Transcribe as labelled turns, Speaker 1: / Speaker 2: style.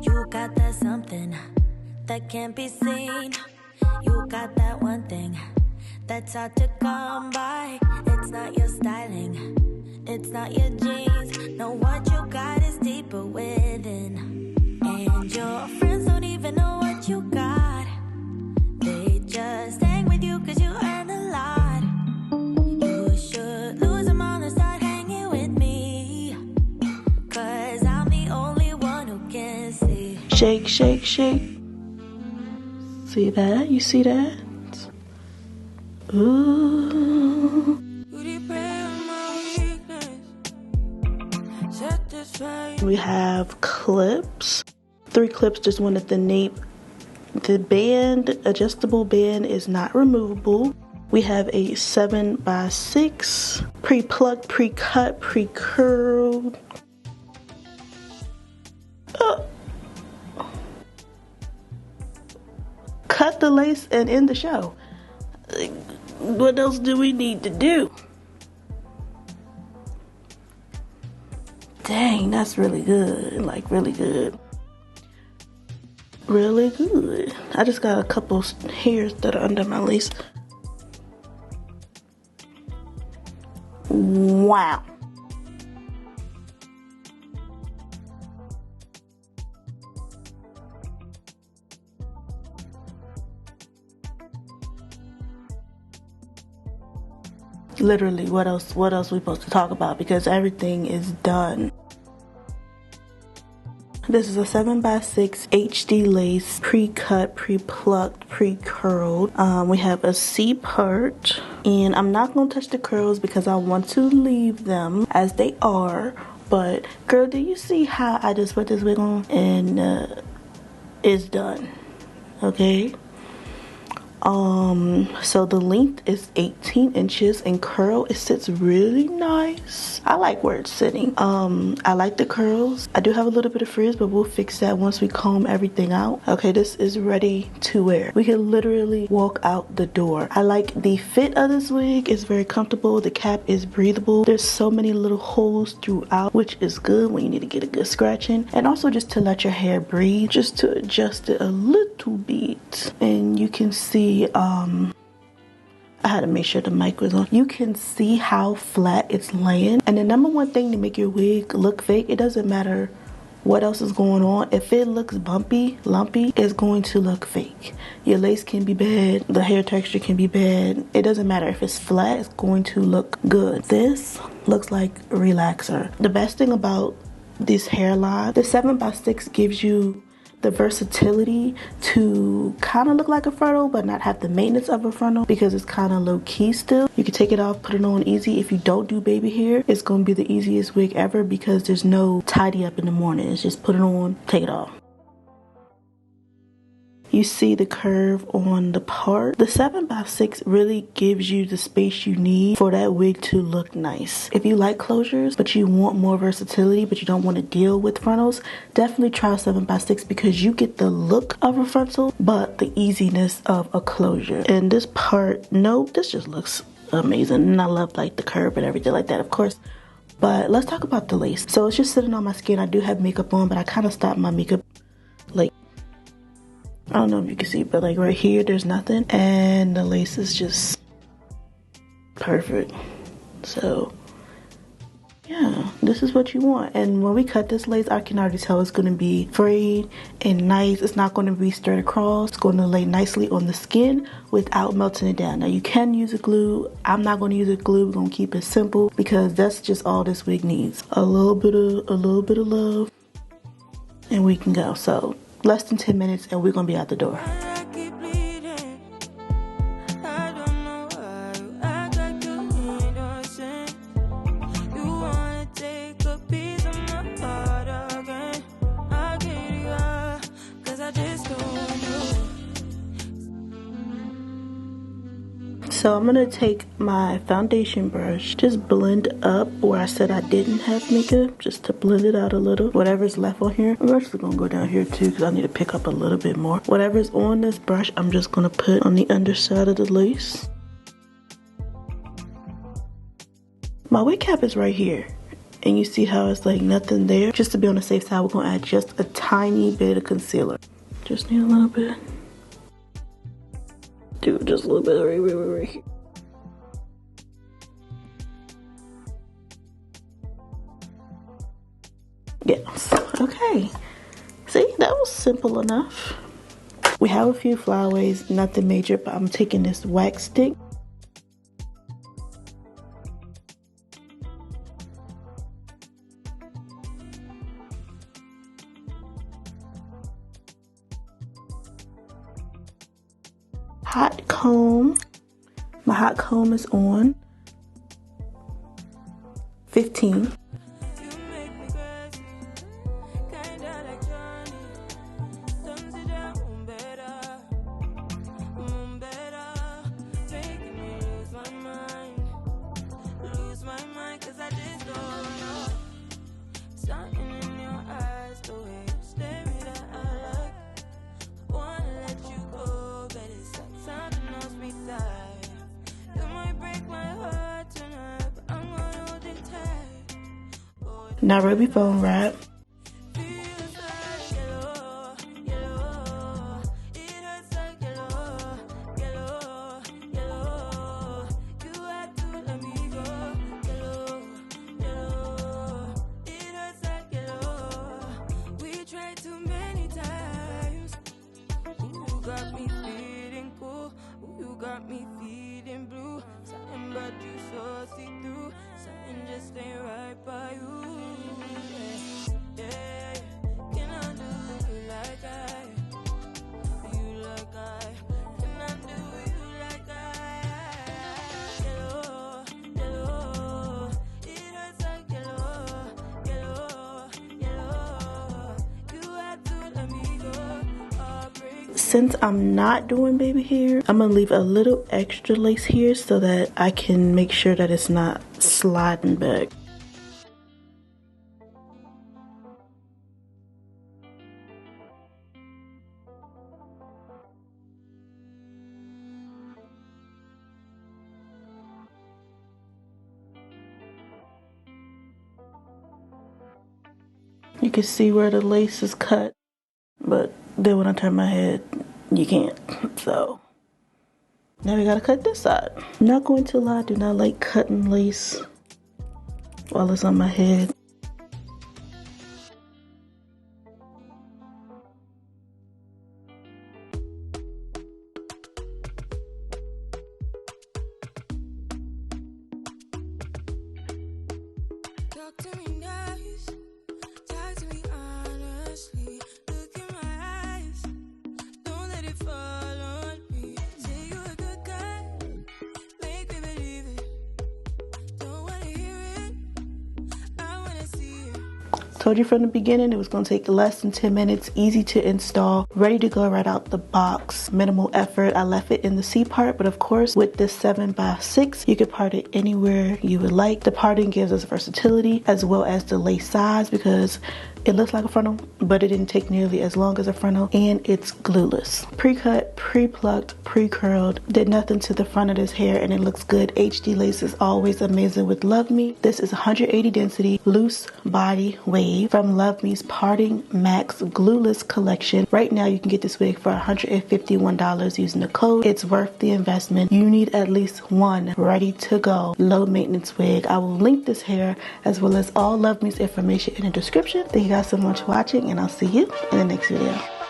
Speaker 1: You got that something that can't be seen. You got that one thing that's hard to come by. It's not your styling, it's not your jeans. No, what you got is deeper within. And your friends don't even know what you got. They just hang with you cause you earn a lot. You should lose them all and start hanging with me, cause I'm the only one who can see.
Speaker 2: Shake, shake, shake. See that? You see that? Ooh. We have clips. 3 clips, just one at the nape. The band, adjustable band, is not removable. We have a 7x6, pre-plucked, pre-cut, pre-curled. Cut the lace and end the show. What else do we need to do? Dang, that's really good. Like, really good. Really good. I just got a couple hairs that are under my lace. Wow. Literally, what else we supposed to talk about, because everything is done. This is a 7x6 HD lace, pre-cut, pre-plucked, pre-curled. We have a C part, and I'm not going to touch the curls because I want to leave them as they are. But girl, do you see how I just put this wig on and it's done? Okay. So the length is 18 inches and curl, it sits really nice. I like where it's sitting. I like the curls. I do have a little bit of frizz, but we'll fix that once we comb everything out. Okay, this is ready to wear. We can literally walk out the door. I like the fit of this wig. It's very comfortable. The cap is breathable. There's so many little holes throughout, which is good when you need to get a good scratching, and also just to let your hair breathe, just to adjust it a little bit. And you can see I had to make sure the mic was on. You can see how flat it's laying. And the number one thing to make your wig look fake, it doesn't matter what else is going on. If it looks bumpy, lumpy, it's going to look fake. Your lace can be bad, the hair texture can be bad. It doesn't matter. If it's flat, it's going to look good. This looks like a relaxer. The best thing about this hairline, the 7x6 gives you the versatility to kind of look like a frontal but not have the maintenance of a frontal, because it's kind of low-key still. You can take it off, put it on easy. If you don't do baby hair, it's going to be the easiest wig ever because there's no tidy up in the morning. It's just put it on, take it off. You see the curve on the part. The 7x6 really gives you the space you need for that wig to look nice. If you like closures but you want more versatility but you don't want to deal with frontals, definitely try 7x6 because you get the look of a frontal but the easiness of a closure. And this part, nope, this just looks amazing. And I love like the curve and everything like that, of course. But let's talk about the lace. So it's just sitting on my skin. I do have makeup on, but I kind of stopped my makeup like, I don't know if you can see, but like right here, there's nothing. And the lace is just perfect. So yeah, this is what you want. And when we cut this lace, I can already tell it's going to be frayed and nice. It's not going to be straight across. It's going to lay nicely on the skin without melting it down. Now you can use a glue. I'm not going to use a glue. We're going to keep it simple because that's just all this wig needs. A little bit of love, and we can go. So less than 10 minutes and we're gonna be out the door. So I'm gonna take my foundation brush, just blend up where I said I didn't have makeup, just to blend it out a little. Whatever's left on here, I'm actually gonna go down here too because I need to pick up a little bit more. Whatever's on this brush, I'm just gonna put on the underside of the lace. My wig cap is right here. and you see how it's like nothing there. Just to be on the safe side, we're gonna add just a tiny bit of concealer. Just need a little bit. Do just a little bit right here. Yes, okay. See, that was simple enough. We have a few flyaways, nothing major, but I'm taking this wax stick. Hot comb. My hot comb is on 15. Now ruby foam wrap. Since I'm not doing baby hair, I'm gonna leave a little extra lace here so that I can make sure that it's not sliding back. You can see where the lace is cut, but then when I turn my head, you can't. So now we gotta cut this side. I'm not going to lie, I do not like cutting lace while it's on my head.
Speaker 1: Talk to me nice, talk to me honestly. Look in my eyes, don't let it fall on me. Say you're a good guy, make me believe it. Don't wanna hear it, I wanna see it.
Speaker 2: Told you from the beginning it was going to take less than 10 minutes, easy to install, ready to go right out the box, minimal effort. I left it in the C part, but of course with this 7x6 you could part it anywhere you would like. The parting gives us versatility as well as the lace size because it looks like a frontal, but it didn't take nearly as long as a frontal, and it's glueless. Pre-cut, pre-plucked, pre-curled, did nothing to the front of this hair and it looks good. HD lace is always amazing with LUVME. This is 180 density, loose body wave from LUVME's PartingMAX glueless collection. Right now you can get this wig for $151 using the code. It's worth the investment. You need at least one ready to go low maintenance wig. I will link this hair as well as all LUVME's information in the description. Thank you guys so much for watching, and I'll see you in the next video.